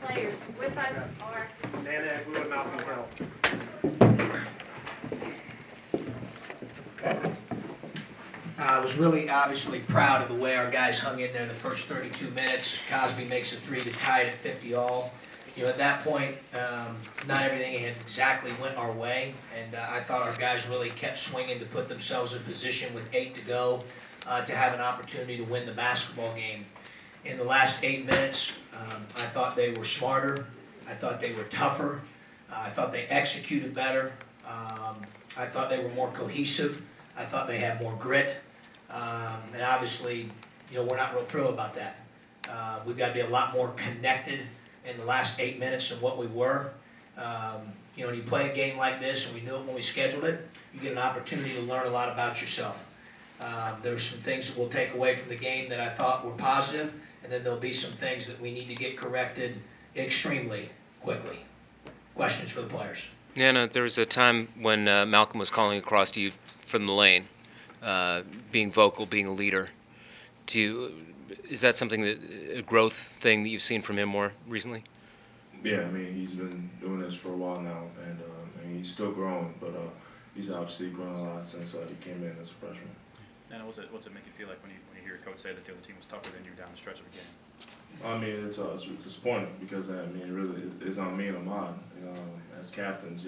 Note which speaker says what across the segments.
Speaker 1: players. With us are
Speaker 2: Egwu and Malcolm Hill.
Speaker 3: I was really obviously proud of the way our guys hung in there the first 32 minutes. Cosby makes a three to tie it at 50 all. You know, at that point, not everything had exactly went our way, and I thought our guys really kept swinging to put themselves in position with 8 to go to have an opportunity to win the basketball game. In the last 8 minutes, I thought they were smarter. I thought they were tougher. I thought they executed better. I thought they were more cohesive. I thought they had more grit. And obviously, you know, we're not real thrilled about that. We've got to be a lot more connected in the last 8 minutes than what we were. You know, when you play a game like this, and we knew it when we scheduled it, you get an opportunity to learn a lot about yourself. There were some things that we'll take away from the game that I thought were positive, and then there'll be some things that we need to get corrected extremely quickly. Questions for the players?
Speaker 4: Nana, there was a time when Malcolm was calling across to you from the lane, being vocal, being a leader. Is that something a growth thing that you've seen from him more recently?
Speaker 5: Yeah, I mean, he's been doing this for a while now, and he's still growing, but he's obviously grown a lot since he came in as a freshman.
Speaker 6: And what's it make you feel like when you hear your coach say that the other team was tougher than you down the stretch of the game?
Speaker 5: I mean, it's disappointing because I mean, it really is on me and Ahmad. As captains,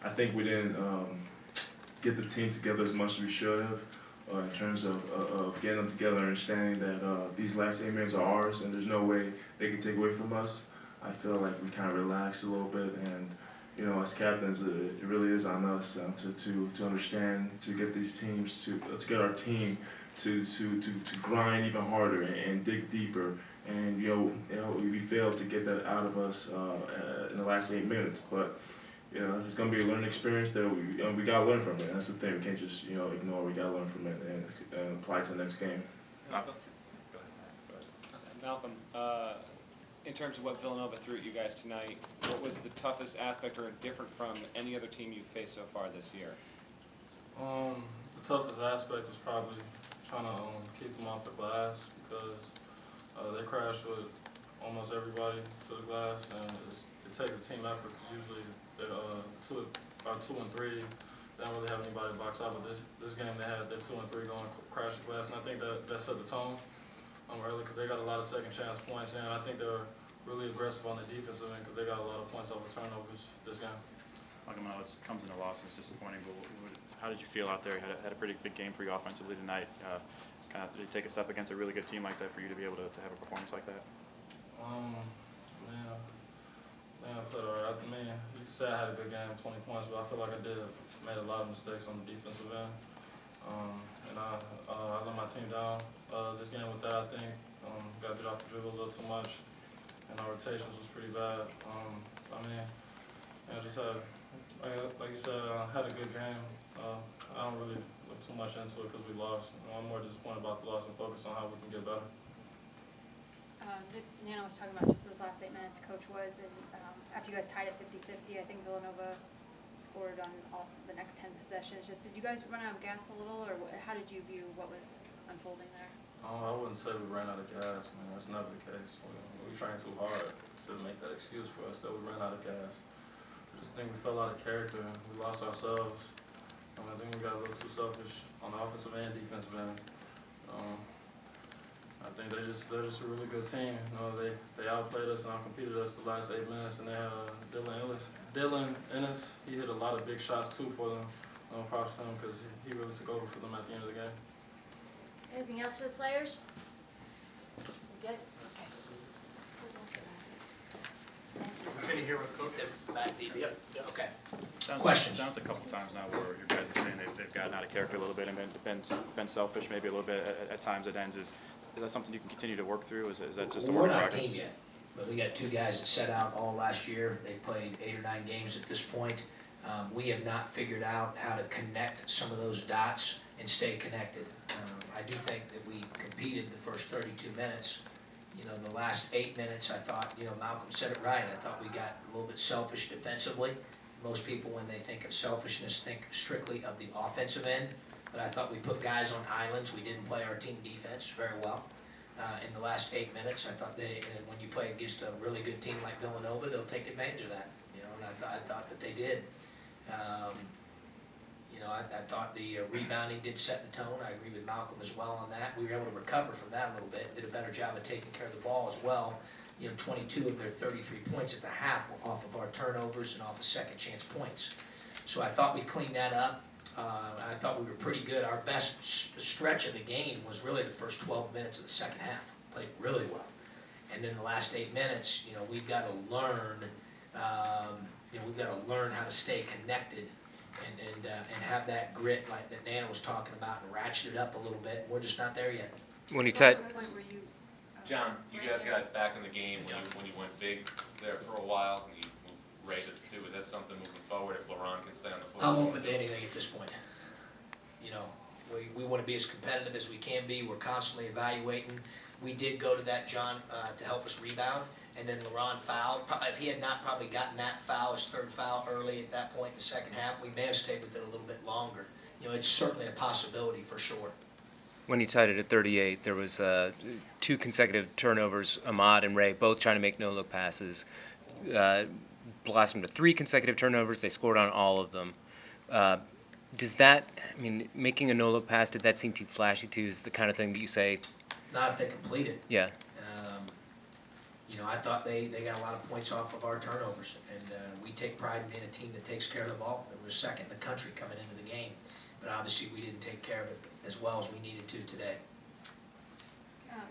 Speaker 5: I think we didn't get the team together as much as we should have in terms of getting them together, understanding that these last 8 minutes are ours, and there's no way they can take away from us. I feel like we kind of relaxed a little bit, and you know, as captains, it really is on us to understand, to get these teams to get our team to grind even harder and dig deeper. And you know, we failed to get that out of us in the last 8 minutes. But you know, it's going to be a learning experience that we got to learn from it. That's the thing. We can't just ignore. We got to learn from it and apply it to the next game.
Speaker 7: Malcolm, in terms of what Villanova threw at you guys tonight, what was the toughest aspect or different from any other team you've faced so far this year?
Speaker 8: The toughest aspect was probably trying to keep them off the glass because they crash with almost everybody to the glass, and it takes a team effort because usually they're about 2 and 3. They don't really have anybody to box out, but this game they had their 2 and 3 going crash the glass, and I think that set the tone early because they got a lot of second chance points, and I think they were really aggressive on the defensive end because they got a lot of points off of turnovers this game.
Speaker 6: Like, I know it comes in a loss and it's disappointing, but how did you feel out there? You had a pretty big game for you offensively tonight. Did you take a step against a really good team like that for you to be able to have a performance like that?
Speaker 8: Man, I played all right. I mean, you could say I had a good game, 20 points, but I feel like I made a lot of mistakes on the defensive end. And I let my team down this game with that. I think got beat off the dribble a little too much, and our rotations was pretty bad. I mean, just had, like you said, had a good game. I don't really look too much into it because we lost. I'm more disappointed about the loss and focus on how we can get better.
Speaker 1: Nana was talking about just those last 8 minutes. Coach was, and after you guys tied at 50-50, I think Villanova scored on all the next 10 possessions. Just did you guys run out of gas a little, or how did you view what was unfolding there?
Speaker 8: I wouldn't say we ran out of gas. I mean, that's never the case. We trained too hard to make that excuse for us that we ran out of gas. I just think we fell out of character. We lost ourselves. I think we got a little too selfish on the offensive and defensive end. I think they're just a really good team. You know, they outplayed us and outcompeted us the last 8 minutes, and they had Dylan Ennis. He hit a lot of big shots too for them. Props to him because he really took over for them at the end of the game.
Speaker 1: Anything else for the players? Good? Okay.
Speaker 2: Can you hear what Coach?
Speaker 3: Yep. Okay.
Speaker 6: Questions? Sounds a couple times now where your guys are saying they've gotten out of character a little bit and been selfish maybe a little bit at times at ends. Is that something you can continue to work through? Is that just a work in progress?
Speaker 3: We're not a team yet, but we got 2 guys that set out all last year. They played 8 or 9 games at this point. We have not figured out how to connect some of those dots and stay connected. I do think that we competed the first 32 minutes. You know, the last 8 minutes, I thought, Malcolm said it right. I thought we got a little bit selfish defensively. Most people, when they think of selfishness, think strictly of the offensive end. But I thought we put guys on islands. We didn't play our team defense very well. in the last 8 minutes. I thought and when you play against a really good team like Villanova, they'll take advantage of that. And I thought that they did. I thought the rebounding did set the tone. I agree with Malcolm as well on that. We were able to recover from that a little bit. Did a better job of taking care of the ball as well. 22 of their 33 points at the half were off of our turnovers and off of second chance points. So I thought we cleaned that up. I thought we were pretty good. Our best stretch of the game was really the first 12 minutes of the second half. Played really well. And then the last 8 minutes, we've got to learn. We've got to learn how to stay connected and have that grit like that Nana was talking about and ratchet it up a little bit. We're just not there yet.
Speaker 4: When you tied.
Speaker 9: John, you guys got back in the game when you went big there for a while, and you moved Ray to 2. Is that something moving forward if LeBron can stay on the floor?
Speaker 3: I'm open to anything at this point. We want to be as competitive as we can be. We're constantly evaluating. We did go to that, John, to help us rebound, and then LeBron fouled. If he had not probably gotten that foul, his third foul early at that point in the second half, we may have stayed with it a little bit longer. It's certainly a possibility for sure.
Speaker 4: When you tied it at 38, there was 2 consecutive turnovers. Ahmad and Ray both trying to make no-look passes. Blossomed to 3 consecutive turnovers. They scored on all of them. Does that, making a no-look pass, did that seem too flashy to you? Is the kind of thing that you say?
Speaker 3: Not if they complete it.
Speaker 4: Yeah.
Speaker 3: I thought they got a lot of points off of our turnovers, and we take pride in being a team that takes care of the ball. We were second in the country coming into the game, but obviously we didn't take care of it as well as we needed to today.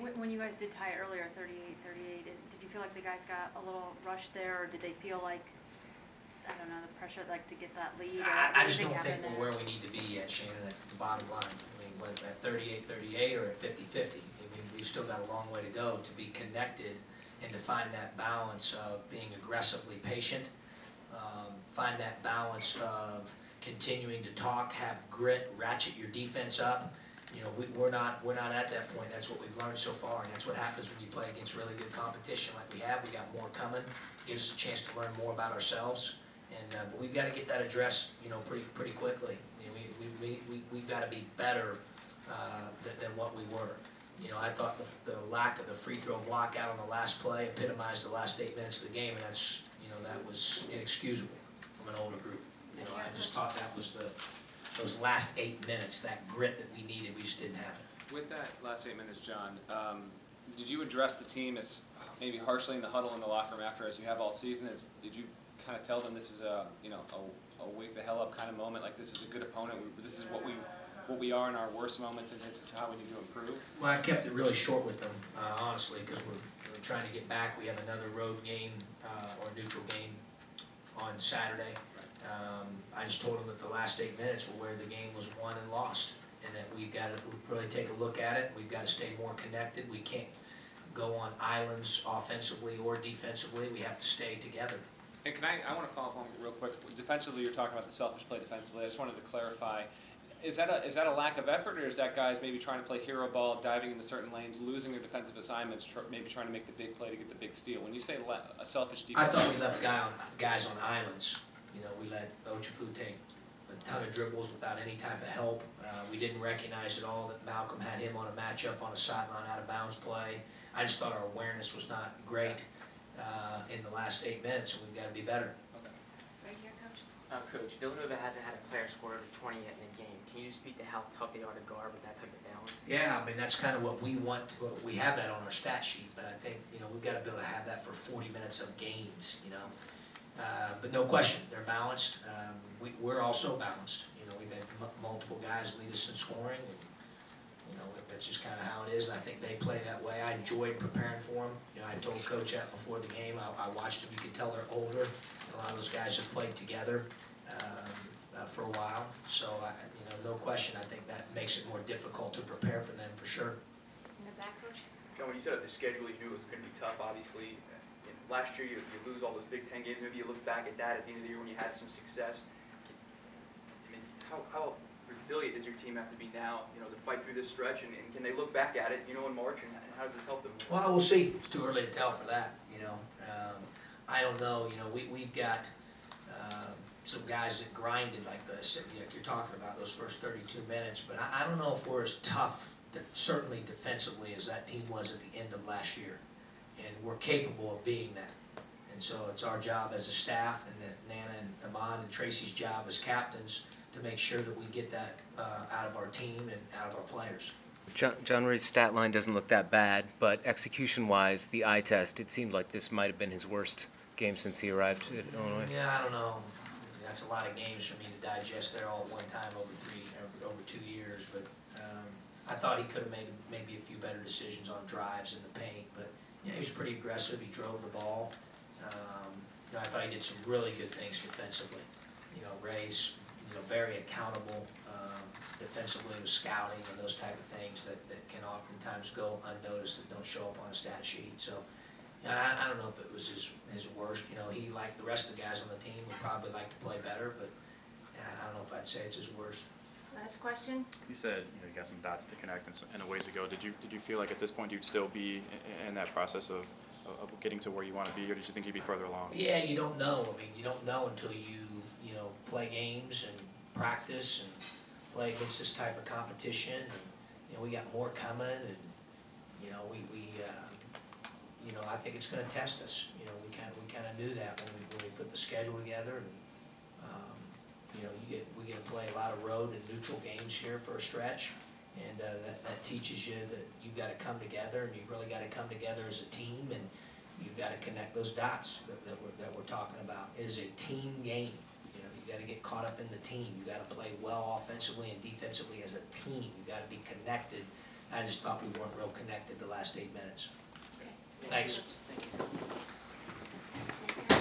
Speaker 1: When you guys did tie earlier, 38, did you feel like the guys got a little rushed there, or did they feel like, I don't know, the pressure to get that lead?
Speaker 3: I just don't think we're where we need to be yet, Shannon, at the bottom line. Whether at 38-38 or at 50-50, we've still got a long way to go to be connected and to find that balance of being aggressively patient, find that balance of continuing to talk, have grit, ratchet your defense up. We're not at that point. That's what we've learned so far, and that's what happens when you play against really good competition like we have. We got more coming. Gives us a chance to learn more about ourselves, and but we've got to get that addressed, pretty quickly. We've got to be better than what we were. I thought the lack of the free throw block out on the last play epitomized the last 8 minutes of the game, and that's that was inexcusable from an older group. I just thought that was those last 8 minutes, that grit that we needed, we just didn't have it.
Speaker 7: With that last 8 minutes, John, did you address the team as maybe harshly in the huddle in the locker room after, as you have all season? Did you kind of tell them this is a wake the hell up kind of moment, like this is a good opponent, this is what we are in our worst moments, and this is how we need to improve?
Speaker 3: Well, I kept it really short with them, honestly, because we're trying to get back. We have another road game or neutral game on Saturday. I just told them that the last 8 minutes were where the game was won and lost, and that we've got to really take a look at it. We've got to stay more connected. We can't go on islands offensively or defensively. We have to stay together.
Speaker 7: And I want to follow up on real quick. Defensively, you're talking about the selfish play defensively. I just wanted to clarify. Is that a lack of effort, or is that guys maybe trying to play hero ball, diving into certain lanes, losing their defensive assignments, maybe trying to make the big play to get the big steal? When you say a selfish defense,
Speaker 3: I thought we left guys on islands. We let Ochafu take a ton of dribbles without any type of help. We didn't recognize at all that Malcolm had him on a matchup on a sideline out of bounds play. I just thought our awareness was not great in the last 8 minutes, and we've got to be better.
Speaker 7: Okay.
Speaker 1: Right here, Coach.
Speaker 10: Coach, Villanova hasn't had a player score over 20 yet in the game. Can you just speak to how tough they are to guard with that type of balance?
Speaker 3: Yeah, that's kind of what we want. We have that on our stat sheet, but I think we've got to be able to have that for 40 minutes of games. But no question, they're balanced. We're also balanced. We've had multiple guys lead us in scoring, and that's just kind of how it is. And I think they play that way. I enjoyed preparing for them. I told Coach that before the game. I watched them. You could tell they're older. A lot of those guys have played together for a while. So no question, I think that makes it more difficult to prepare for them for sure.
Speaker 1: In the back, Coach.
Speaker 11: John, when you set up the schedule, you knew it was going to be tough, obviously. Last year, you lose all those Big Ten games. Maybe you look back at that at the end of the year when you had some success. How resilient does your team have to be now, to fight through this stretch? And can they look back at it, in March, and how does this help them?
Speaker 3: Well, we'll see. It's too early to tell for that. I don't know. We've got some guys that grinded like this. You're talking about those first 32 minutes, but I don't know if we're as tough certainly defensively as that team was at the end of last year. And we're capable of being that. And so it's our job as a staff, and Nana and Amon and Tracy's job as captains to make sure that we get that out of our team and out of our players.
Speaker 4: John Ray's stat line doesn't look that bad, but execution-wise, the eye test, it seemed like this might have been his worst game since he arrived at Illinois.
Speaker 3: Yeah, I don't know. That's a lot of games for me to digest there all at one time over 2 years. But I thought he could have made maybe a few better decisions on drives in the paint. But yeah, he was pretty aggressive. He drove the ball. I thought he did some really good things defensively. Ray's very accountable defensively with scouting and those type of things that can oftentimes go unnoticed, that don't show up on a stat sheet. So I don't know if it was his worst. He, like the rest of the guys on the team, would probably like to play better, but I don't know if I'd say it's his worst.
Speaker 1: Last question.
Speaker 6: You said you got some dots to connect and a ways to go. Did you feel like at this point you'd still be in that process of getting to where you want to be, or did you think you'd be further along?
Speaker 3: Yeah, you don't know. I mean, you don't know until you play games and practice and play against this type of competition. And, we got more coming, and I think it's going to test us. We kind of knew that when we put the schedule together. And, we get to play a lot of road and neutral games here for a stretch, and that teaches you that you've got to come together, and you've really got to come together as a team, and you've got to connect those dots that we're talking about. It is a team game. You got to get caught up in the team. You got to play well offensively and defensively as a team. You got to be connected. I just thought we weren't real connected the last 8 minutes.
Speaker 1: Okay.
Speaker 3: Thanks.
Speaker 10: Thank you.